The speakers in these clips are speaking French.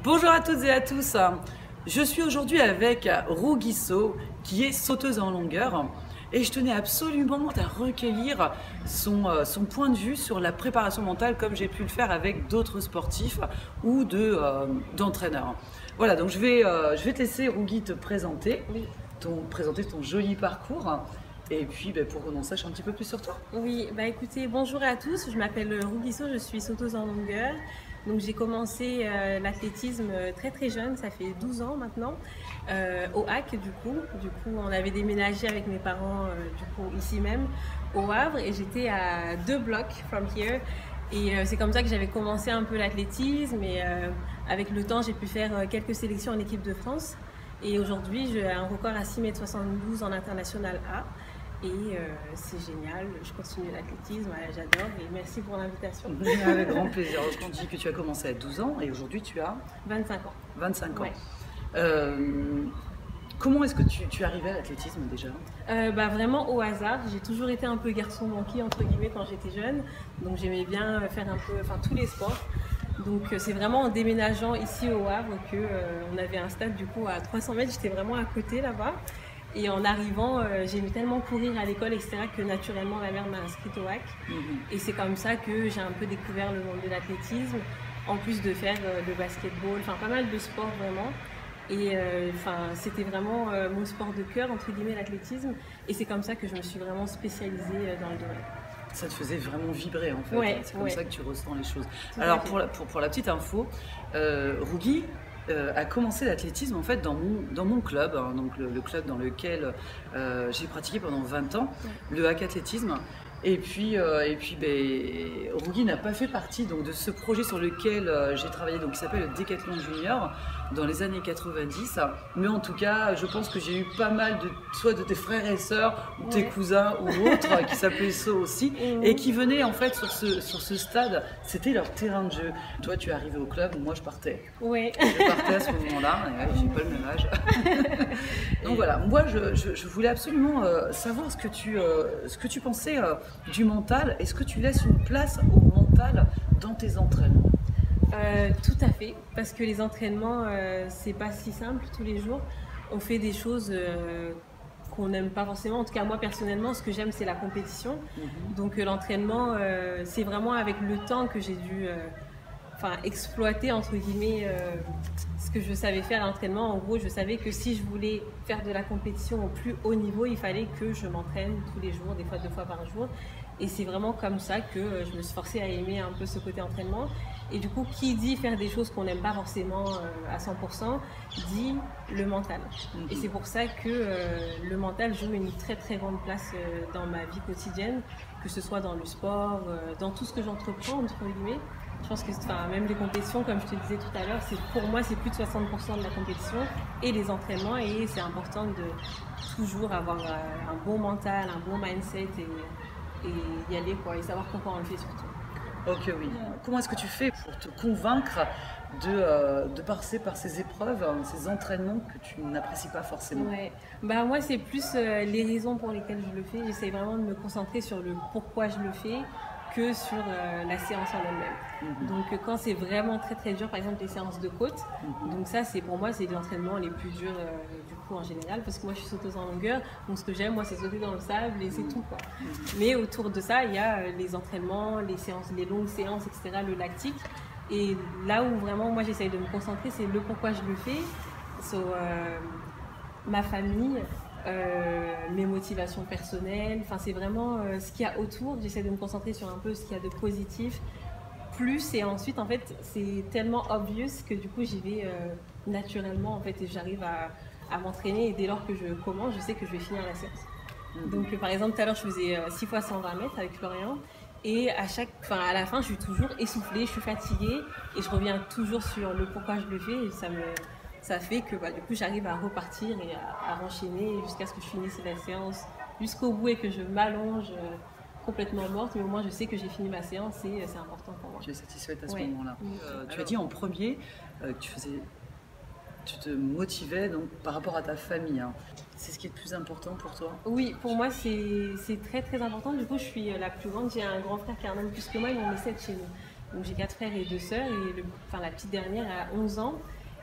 Bonjour à toutes et à tous. Je suis aujourd'hui avec Ru Guissot, qui est sauteuse en longueur. Et je tenais absolument à recueillir son point de vue sur la préparation mentale, comme j'ai pu le faire avec d'autres sportifs ou d'entraîneurs. Voilà, donc je vais te laisser, Rougui, te présenter, Oui. présenter ton joli parcours. Et puis, pour qu'on en sache un petit peu plus sur toi. Oui, écoutez, bonjour à tous, je m'appelle Ru Guissot, je suis sauteuse en longueur. Donc j'ai commencé l'athlétisme très très jeune, ça fait 12 ans maintenant, au HAC du coup. Du coup, on avait déménagé avec mes parents ici même, au Havre, et j'étais à 2 blocs from here. Et c'est comme ça que j'avais commencé un peu l'athlétisme, et avec le temps j'ai pu faire quelques sélections en équipe de France. Et aujourd'hui j'ai un record à 6,72 m en international A. Et c'est génial, je continue l'athlétisme, j'adore, et merci pour l'invitation. Avec grand plaisir. On dit que tu as commencé à 12 ans et aujourd'hui tu as 25 ans. 25 ans. Ouais. Comment est-ce que tu es arrivée à l'athlétisme déjà? Vraiment au hasard, j'ai toujours été un peu garçon manqué entre guillemets quand j'étais jeune, donc j'aimais bien faire un peu, tous les sports. Donc c'est vraiment en déménageant ici au Havre qu'on avait un stade du coup à 300 mètres, j'étais vraiment à côté là-bas. Et en arrivant, j'aimais tellement courir à l'école, etc., que naturellement, ma mère m'a inscrite au HAC. Et c'est comme ça que j'ai un peu découvert le monde de l'athlétisme, en plus de faire le basketball, pas mal de sports vraiment. Et c'était vraiment mon sport de cœur, entre guillemets, l'athlétisme. Et c'est comme ça que je me suis vraiment spécialisée dans le domaine. Ça te faisait vraiment vibrer en fait, Ouais, c'est comme ça que tu ressens les choses. Tout Alors pour la petite info, Rougui a commencé l'athlétisme en fait dans mon club, hein, donc le club dans lequel j'ai pratiqué pendant 20 ans, le HAC Athlétisme. Et puis Rougui n'a pas fait partie donc, de ce projet sur lequel j'ai travaillé, donc, qui s'appelle le Décathlon Junior, dans les années 90. Mais en tout cas, je pense que j'ai eu pas mal soit de tes frères et sœurs, ou tes cousins ou autres, qui s'appelaient So aussi, et qui venaient en fait sur ce stade. C'était leur terrain de jeu. Toi, tu es arrivé au club, moi je partais. Ouais. Je partais à ce moment-là, et j'ai pas le même âge. Donc voilà, moi je voulais absolument savoir ce que tu pensais du mental. Est-ce que tu laisses une place au mental dans tes entraînements? Tout à fait, parce que les entraînements, c'est pas si simple tous les jours. On fait des choses qu'on n'aime pas forcément. En tout cas, moi personnellement, ce que j'aime, c'est la compétition. Donc l'entraînement, c'est vraiment avec le temps que j'ai dû exploiter, entre guillemets, ce que je savais faire à l'entraînement. En gros, je savais que si je voulais faire de la compétition au plus haut niveau, il fallait que je m'entraîne tous les jours, des fois 2 fois par jour. Et c'est vraiment comme ça que je me suis forcée à aimer un peu ce côté entraînement. Et du coup, qui dit faire des choses qu'on n'aime pas forcément à 100%, dit le mental. Et c'est pour ça que le mental joue une très très grande place dans ma vie quotidienne, que ce soit dans le sport, dans tout ce que j'entreprends, entre guillemets. Je pense que même les compétitions, comme je te disais tout à l'heure, pour moi c'est plus de 60% de la compétition et les entraînements, et c'est important de toujours avoir un bon mental, un bon mindset et y aller et savoir pourquoi on le fait surtout. Ok, oui. Comment est-ce que tu fais pour te convaincre de passer par ces épreuves, ces entraînements que tu n'apprécies pas forcément? Ouais. Moi c'est plus les raisons pour lesquelles je le fais. J'essaie vraiment de me concentrer sur le pourquoi je le fais que sur la séance en elle-même. Donc quand c'est vraiment très très dur, par exemple les séances de côte, donc ça pour moi c'est les entraînements les plus durs du coup en général, parce que moi je suis sauteuse en longueur, donc ce que j'aime moi c'est sauter dans le sable et c'est tout quoi. Mais autour de ça il y a les entraînements, les séances, les longues séances, etc., le lactique. Et là où vraiment moi j'essaye de me concentrer, c'est le pourquoi je le fais. Ma famille, mes motivations personnelles, c'est vraiment ce qu'il y a autour. J'essaie de me concentrer sur un peu ce qu'il y a de positif, et ensuite en fait c'est tellement obvious que du coup j'y vais naturellement en fait, et j'arrive à m'entraîner, et dès lors que je commence, je sais que je vais finir la séance. Donc par exemple tout à l'heure je faisais 6 fois 120 mètres avec Florian, et à la fin je suis toujours essoufflée, je suis fatiguée, et je reviens toujours sur le pourquoi je le fais, et ça fait que du coup j'arrive à repartir et à enchaîner jusqu'à ce que je finisse la séance jusqu'au bout et que je m'allonge complètement morte, mais au moins je sais que j'ai fini ma séance, et c'est important pour moi. Tu es satisfaite à ce moment-là. Tu as dit en premier que tu te motivais donc par rapport à ta famille, hein. C'est ce qui est le plus important pour toi? Oui, pour moi c'est très très important. Du coup je suis la plus grande, j'ai un grand frère qui a un an de plus que moi, et on est 7 chez nous. Donc j'ai 4 frères et 2 sœurs et la petite dernière a 11 ans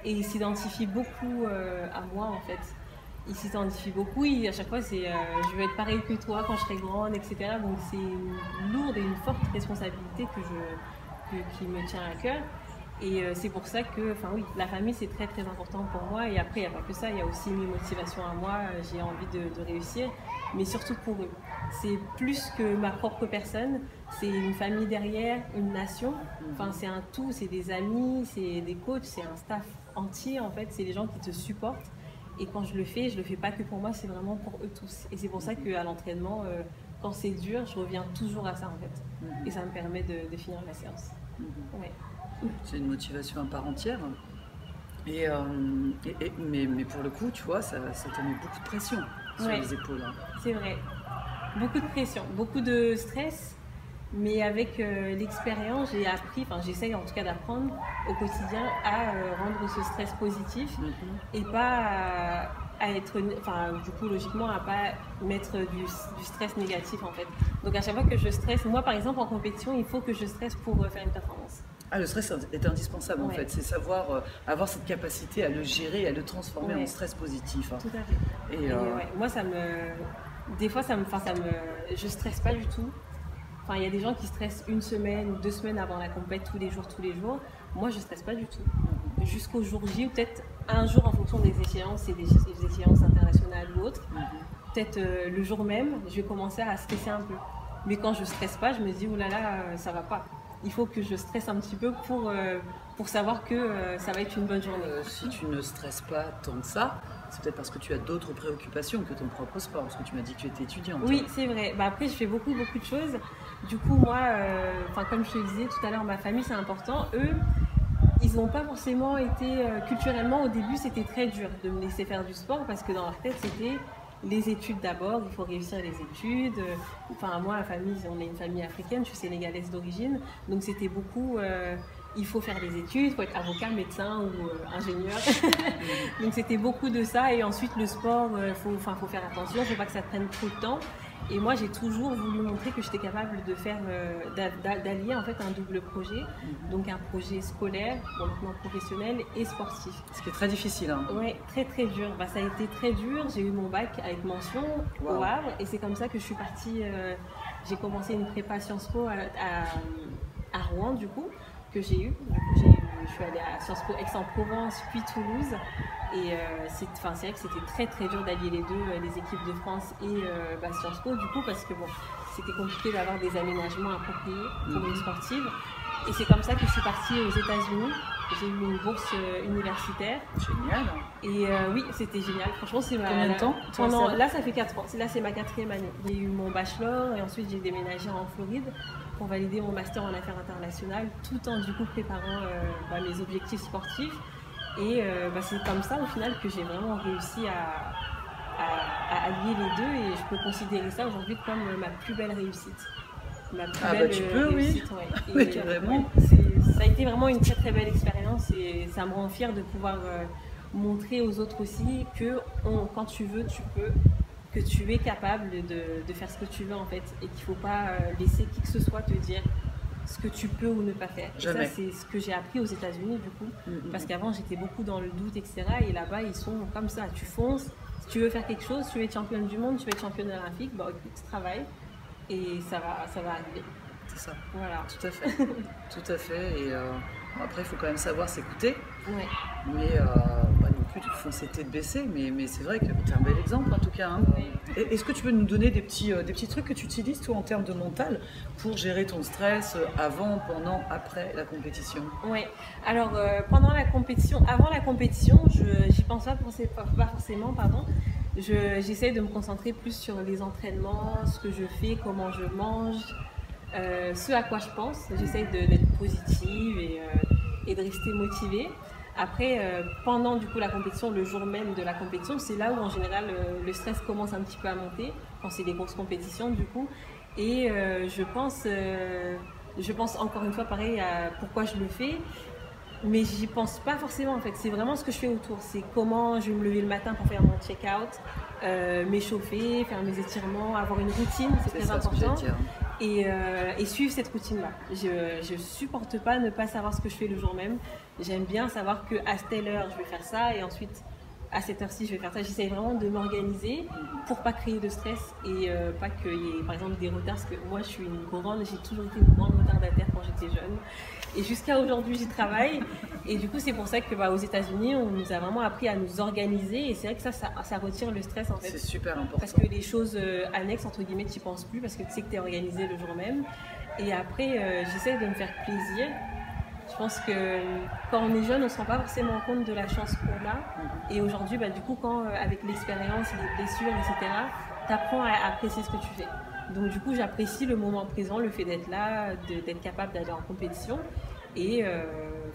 et il s'identifie beaucoup à moi en fait. Il s'identifie beaucoup, à chaque fois c'est je veux être pareil que toi quand je serai grande, etc. Donc c'est une lourde et une forte responsabilité qui me tient à cœur. Et c'est pour ça que, oui, la famille c'est très très important pour moi. Et après, il n'y a pas que ça, il y a aussi mes motivations à moi. J'ai envie de réussir, mais surtout pour eux. C'est plus que ma propre personne, c'est une famille derrière, une nation. Enfin, c'est un tout, c'est des amis, c'est des coachs, c'est un staff entier en fait. C'est les gens qui te supportent. Et quand je le fais pas que pour moi, c'est vraiment pour eux tous. Et c'est pour ça qu'à l'entraînement, quand c'est dur, je reviens toujours à ça en fait. Et ça me permet de finir la séance. Ouais. C'est une motivation à part entière. Mais pour le coup, tu vois, ça te met beaucoup de pression sur les épaules. Hein. C'est vrai. Beaucoup de pression, beaucoup de stress. Mais avec l'expérience, j'ai appris, j'essaye en tout cas d'apprendre au quotidien à rendre ce stress positif et pas à être, du coup logiquement à pas mettre du stress négatif en fait. Donc à chaque fois que je stresse, moi par exemple en compétition, il faut que je stresse pour faire une performance. Ah, le stress est indispensable en fait, c'est savoir avoir cette capacité à le gérer et à le transformer en stress positif. Hein. Tout à fait. Et moi des fois je stresse pas du tout. Il y a des gens qui stressent 1 semaine ou 2 semaines avant la compète tous les jours. Moi, je stresse pas du tout. Jusqu'au jour J, ou peut-être un jour en fonction des échéances et des échéances internationales ou autres. Peut-être le jour même, je vais commencer à stresser un peu. Mais quand je stresse pas, je me dis, oh là là, ça va pas. Il faut que je stresse un petit peu pour savoir que ça va être une bonne journée. Si tu ne stresses pas tant que ça, c'est peut-être parce que tu as d'autres préoccupations que ton propre sport, parce que tu m'as dit que tu étais étudiante. Oui, c'est vrai. Après, je fais beaucoup de choses. Du coup, moi, comme je te disais tout à l'heure, ma famille, c'est important. Eux, ils n'ont pas forcément été culturellement, au début, c'était très dur de me laisser faire du sport parce que dans leur tête, c'était les études d'abord, il faut réussir les études. Moi, la famille, on est une famille africaine, je suis sénégalaise d'origine, donc c'était beaucoup... il faut faire des études, il faut être avocat, médecin ou ingénieur. Donc c'était beaucoup de ça. Et ensuite le sport, faut faire attention, il ne faut pas que ça prenne trop de temps. Et moi j'ai toujours voulu montrer que j'étais capable de faire, d'allier en fait un double projet. Donc un projet scolaire, maintenant professionnel et sportif. Ce qui est très difficile. Hein. Oui, très très dur. Ça a été très dur. J'ai eu mon bac avec mention au Havre. Et c'est comme ça que je suis partie, j'ai commencé une prépa Sciences Po à Rouen du coup. Que j'ai eu. Je suis allée à Sciences Po Aix-en-Provence, puis Toulouse. Et c'est vrai que c'était très très dur d'allier les deux, les équipes de France et Sciences Po, du coup, parce que c'était compliqué d'avoir des aménagements appropriés pour une sportive. Et c'est comme ça que je suis partie aux États-Unis. J'ai eu une bourse universitaire. Génial. Et oui, c'était génial. Franchement, c'est Combien de temps Là, ça fait 4 ans. Là, c'est ma 4e année. J'ai eu mon bachelor et ensuite j'ai déménagé en Floride pour valider mon master en affaires internationales, tout en du coup préparant mes objectifs sportifs. Et c'est comme ça au final que j'ai vraiment réussi à allier les deux et je peux considérer ça aujourd'hui comme ma plus belle réussite. Ma plus belle tu peux, réussite, oui. Et, oui, carrément. Ça a été vraiment une très très belle expérience et ça me rend fière de pouvoir montrer aux autres aussi que quand tu veux, tu peux, que tu es capable de faire ce que tu veux en fait et qu'il ne faut pas laisser qui que ce soit te dire ce que tu peux ou ne pas faire. Et ça, c'est ce que j'ai appris aux États-Unis du coup, parce qu'avant j'étais beaucoup dans le doute, etc. Et là-bas, ils sont comme ça, tu fonces, si tu veux faire quelque chose, tu veux être championne du monde, tu veux être championne olympique, écoute, travaille et ça va arriver. C'est ça. Voilà. Tout à fait. Tout à fait. Et après, il faut quand même savoir s'écouter. Ouais. Mais pas non plus de foncer tête baissée. Mais c'est vrai que tu es un bel exemple en tout cas. Hein. Oui. Est-ce que tu peux nous donner des petits trucs que tu utilises toi en termes de mental pour gérer ton stress avant, pendant, après la compétition? Oui. Alors pendant la compétition, avant la compétition, j'y pense pas forcément, pardon. J'essaie de me concentrer plus sur les entraînements, ce que je fais, comment je mange, ce à quoi je pense. J'essaie d'être positive et de rester motivée. Après, pendant du coup la compétition, le jour même de la compétition, c'est là où en général le stress commence un petit peu à monter, quand c'est des grosses compétitions du coup. Et je pense encore une fois pareil à pourquoi je le fais. Mais j'y pense pas forcément en fait, c'est vraiment ce que je fais autour, c'est comment je vais me lever le matin pour faire mon check-out, m'échauffer, faire mes étirements, avoir une routine, c'est très important. et suivre cette routine-là. Je ne supporte pas ne pas savoir ce que je fais le jour même. J'aime bien savoir qu'à telle heure, je vais faire ça et ensuite, à cette heure-ci, je vais faire ça. J'essaie vraiment de m'organiser pour pas créer de stress et pas qu'il y ait, par exemple, des retards. Parce que moi, j'ai toujours été une grande retardataire quand j'étais jeune. Et jusqu'à aujourd'hui, j'y travaille. Et du coup, c'est pour ça que aux États-Unis, on nous a vraiment appris à nous organiser. Et c'est vrai que ça retire le stress, en fait. C'est super important. Parce que les choses annexes, entre guillemets, tu n'y penses plus parce que tu sais que tu es organisé le jour même. Et après, j'essaie de me faire plaisir. Je pense que quand on est jeune, on ne se rend pas forcément compte de la chance qu'on a. Et aujourd'hui, du coup, avec l'expérience, les blessures, etc., tu apprends à apprécier ce que tu fais. Donc du coup, j'apprécie le moment présent, le fait d'être là, d'être capable d'aller en compétition. Et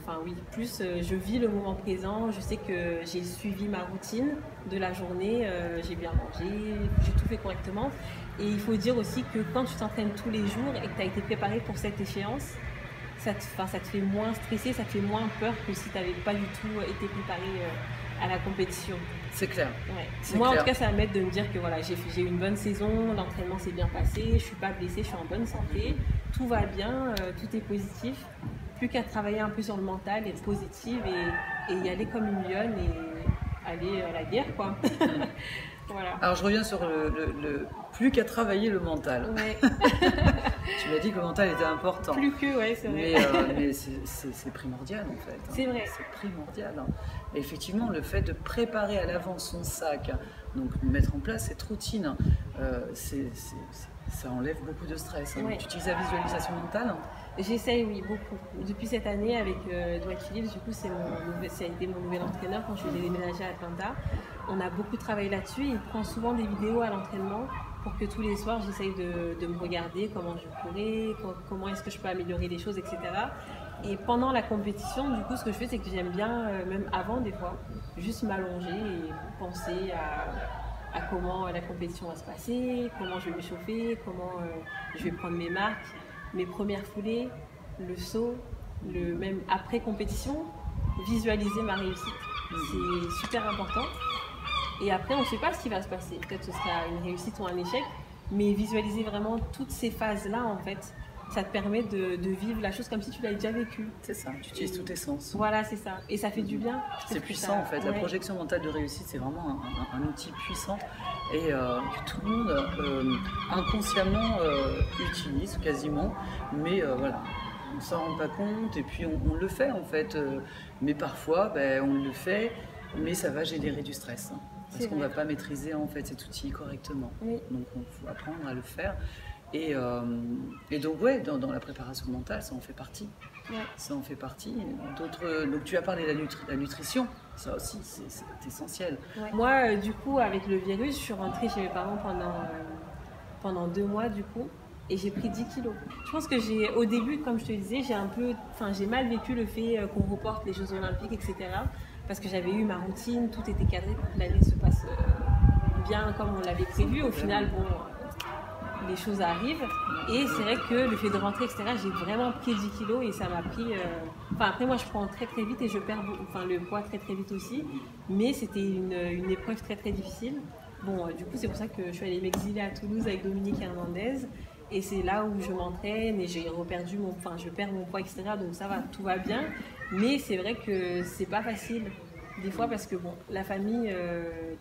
je vis le moment présent. Je sais que j'ai suivi ma routine de la journée, j'ai bien mangé, j'ai tout fait correctement. Et il faut dire aussi que quand tu t'entraînes tous les jours et que tu as été préparé pour cette échéance, ça te fait moins stresser, ça te fait moins peur que si tu n'avais pas du tout été préparé à la compétition. C'est clair. Ouais. Moi, en tout cas, ça va m'aide de me dire que voilà, j'ai eu une bonne saison, l'entraînement s'est bien passé, je ne suis pas blessée, je suis en bonne santé, tout va bien, tout est positif. Plus qu'à travailler un peu sur le mental, être positive et y aller comme une lionne et aller à la guerre, quoi. Voilà. Alors je reviens sur le plus qu'à travailler le mental. Ouais. Tu m'as dit que le mental était important. Plus que, ouais, c'est vrai. Mais c'est primordial en fait. C'est vrai. C'est primordial. Et effectivement, le fait de préparer à l'avance son sac, donc de mettre en place cette routine, ça enlève beaucoup de stress. Ouais. Tu utilises la visualisation mentale? J'essaye, oui, beaucoup. Depuis cette année, avec Dwight Phillips, du coup, ça a été mon nouvel entraîneur quand je suis déménagée à Atlanta. On a beaucoup travaillé là-dessus. Il prend souvent des vidéos à l'entraînement pour que tous les soirs, j'essaye de me regarder comment je courais, comment est-ce que je peux améliorer les choses, etc. Et pendant la compétition, du coup, ce que je fais, c'est que j'aime bien, même avant des fois, juste m'allonger et penser à comment la compétition va se passer, comment je vais m'échauffer, comment je vais prendre mes marques, mes premières foulées, le saut, même après compétition, visualiser ma réussite. C'est super important. Et après, on ne sait pas ce qui va se passer. Peut-être que ce sera une réussite ou un échec, mais visualiser vraiment toutes ces phases-là, en fait, ça te permet de vivre la chose comme si tu l'avais déjà vécue. C'est ça, tu utilises tous tes sens. Voilà, c'est ça. Et ça fait du bien. C'est puissant en fait. Ouais. La projection mentale de réussite, c'est vraiment un outil puissant et que tout le monde inconsciemment utilise quasiment. Mais voilà, on ne s'en rend pas compte et puis on le fait en fait. Mais parfois, on le fait, mais ça va générer du stress. Parce qu'on ne va pas maîtriser en fait cet outil correctement. Oui. Donc il faut apprendre à le faire. Et donc, ouais, dans la préparation mentale, ça en fait partie. Ouais. Ça en fait partie. Donc, tu as parlé de la nutrition, ça aussi, c'est essentiel. Ouais. Moi, du coup, avec le virus, je suis rentrée chez mes parents pendant 2 mois, du coup, et j'ai pris 10 kilos. Je pense que au début, comme je te disais, j'ai mal vécu le fait qu'on reporte les Jeux Olympiques, etc. Parce que j'avais eu ma routine, tout était cadré pour que l'année se passe bien comme on l'avait prévu. Au final, les choses arrivent et c'est vrai que le fait de rentrer, etc., j'ai vraiment pris 10 kilos et ça m'a pris... après, moi, je prends très très vite et je perds le poids très très vite aussi, mais c'était une épreuve très très difficile. Bon, du coup, c'est pour ça que je suis allée m'exiler à Toulouse avec Dominique Hernandez et c'est là où je m'entraîne et je perds mon poids, etc., donc ça va, tout va bien, mais c'est vrai que c'est pas facile. Des fois parce que la famille,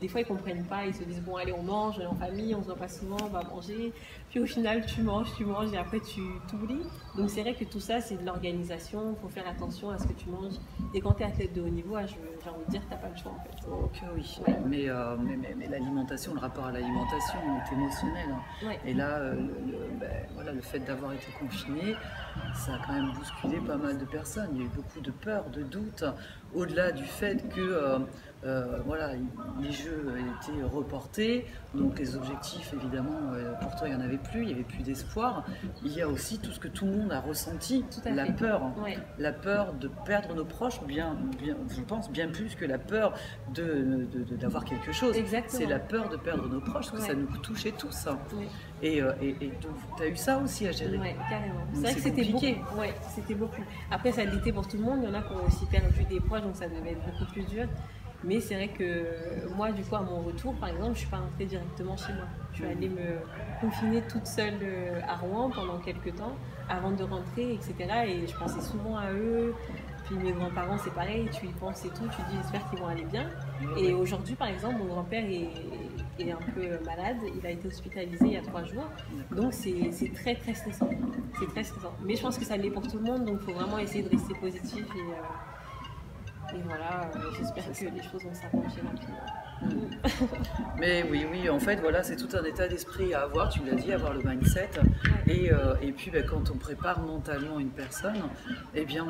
des fois ils comprennent pas, ils se disent bon allez on mange, on est en famille, on se voit pas souvent, on va manger. Puis au final tu manges et après tu t'oublies. Donc c'est vrai que tout ça c'est de l'organisation, il faut faire attention à ce que tu manges. Et quand tu es athlète de haut niveau, j'ai envie de dire que tu n'as pas le choix en fait. Ok oui, ouais. mais l'alimentation, le rapport à l'alimentation est émotionnel. Hein. Ouais. Et là, le fait d'avoir été confiné, ça a quand même bousculé pas mal de personnes. Il y a eu beaucoup de peur, de doute, au-delà du fait que les jeux étaient reportés, donc les objectifs évidemment pour toi il n'y en avait plus, il n'y avait plus d'espoir. Il y a aussi tout ce que tout le monde a ressenti, la peur, la peur de perdre nos proches, je pense bien plus que la peur d'avoir quelque chose. Exactement. C'est la peur de perdre nos proches, parce que ça nous touchait tous. Oui. Et tu as eu ça aussi à gérer. Oui, carrément. C'est vrai que c'était beaucoup. C'était beaucoup. Après, ça l'était pour tout le monde. Il y en a qui ont aussi perdu des poids, donc ça devait être beaucoup plus dur. Mais c'est vrai que moi, du coup, à mon retour, par exemple, je ne suis pas rentrée directement chez moi. Je suis allée me confiner toute seule à Rouen pendant quelques temps avant de rentrer, etc. Et je pensais souvent à eux. Puis mes grands-parents, c'est pareil, tu y penses et tout, tu te dis j'espère qu'ils vont aller bien. Et aujourd'hui, par exemple, mon grand-père est un peu malade, il a été hospitalisé il y a 3 jours. Donc c'est très très stressant. C'est très stressant. Mais je pense que ça l'est pour tout le monde, donc il faut vraiment essayer de rester positif et voilà, j'espère que les choses vont s'arranger rapidement. Mais oui, en fait, voilà, c'est tout un état d'esprit à avoir, tu l'as dit, avoir le mindset. Et puis, quand on prépare mentalement une personne, eh bien,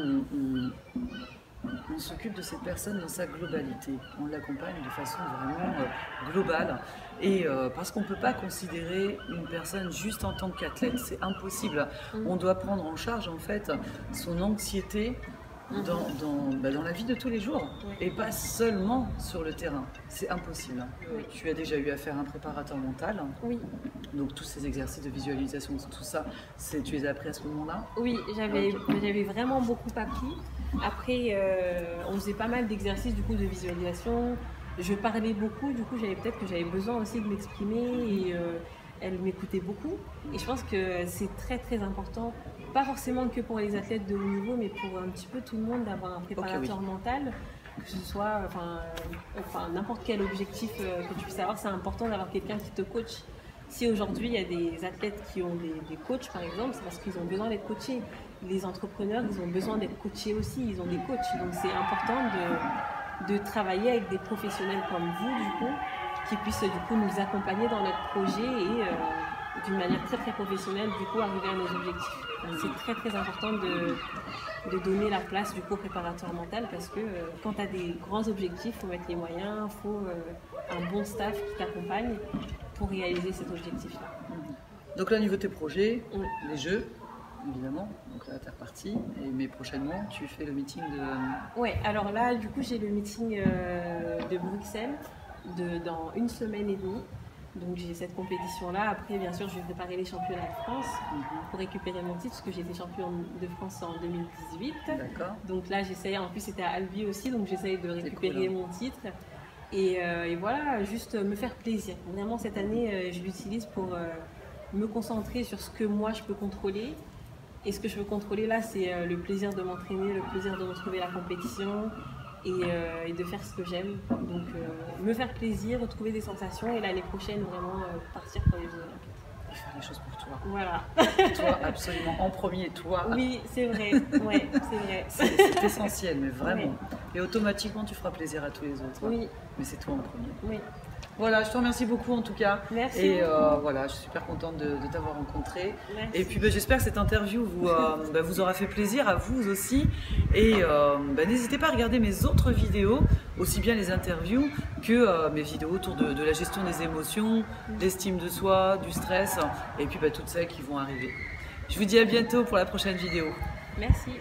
on s'occupe de cette personne dans sa globalité. On l'accompagne de façon vraiment globale. Et parce qu'on ne peut pas considérer une personne juste en tant qu'athlète, c'est impossible. On doit prendre en charge, en fait, son anxiété, dans la vie de tous les jours et pas seulement sur le terrain. C'est impossible. Tu as déjà eu à faire un préparateur mental. Oui. Donc tous ces exercices de visualisation, tout ça, tu les as appris à ce moment-là? Oui, j'avais vraiment beaucoup appris. Après, on faisait pas mal d'exercices du coup de visualisation. Je parlais beaucoup, du coup peut-être que j'avais besoin aussi de m'exprimer et elle m'écoutait beaucoup. Et je pense que c'est très très important, pas forcément que pour les athlètes de haut niveau, mais pour un petit peu tout le monde, d'avoir un préparateur mental, que ce soit n'importe quel objectif que tu puisses avoir, c'est important d'avoir quelqu'un qui te coach. Si aujourd'hui il y a des athlètes qui ont des coachs par exemple, c'est parce qu'ils ont besoin d'être coachés. Les entrepreneurs, ils ont besoin d'être coachés aussi, ils ont des coachs. Donc c'est important de travailler avec des professionnels comme vous du coup, qui puissent du coup nous accompagner dans notre projet et d'une manière très très professionnelle du coup arriver à nos objectifs. C'est très très important de donner la place du coup au préparateur mental parce que quand tu as des grands objectifs, il faut mettre les moyens, il faut un bon staff qui t'accompagne pour réaliser cet objectif-là. Donc là, au niveau de tes projets, les jeux, évidemment, donc là, tu es reparti, mais prochainement, tu fais le meeting de... Ouais, alors là, du coup, j'ai le meeting de Bruxelles dans 1 semaine et demie. Donc j'ai cette compétition-là. Après, bien sûr, je vais préparer les championnats de France pour récupérer mon titre, parce que j'étais championne de France en 2018. D'accord. Donc là, j'essaye, en plus c'était à Albi aussi, donc j'essaye de récupérer mon titre. Et voilà, juste me faire plaisir. Vraiment, cette année, je l'utilise pour me concentrer sur ce que moi, je peux contrôler. Et ce que je veux contrôler là, c'est le plaisir de m'entraîner, le plaisir de retrouver la compétition et de faire ce que j'aime. Donc, me faire plaisir, retrouver des sensations et l'année prochaine, vraiment partir pour les Jeux Olympiques. Et faire les choses pour toi. Voilà. Toi, absolument, en premier, toi. Oui, c'est vrai. Ouais, c'est vrai. C'est essentiel, mais vraiment. Oui. Et automatiquement, tu feras plaisir à tous les autres. Oui. Mais c'est toi en premier. Oui. Voilà, je te remercie beaucoup en tout cas. Merci. Et voilà, je suis super contente de t'avoir rencontré. Merci. Et puis j'espère que cette interview vous aura fait plaisir à vous aussi. Et n'hésitez pas à regarder mes autres vidéos, aussi bien les interviews que mes vidéos autour de la gestion des émotions, l'estime de soi, du stress, et puis toutes celles qui vont arriver. Je vous dis à bientôt pour la prochaine vidéo. Merci.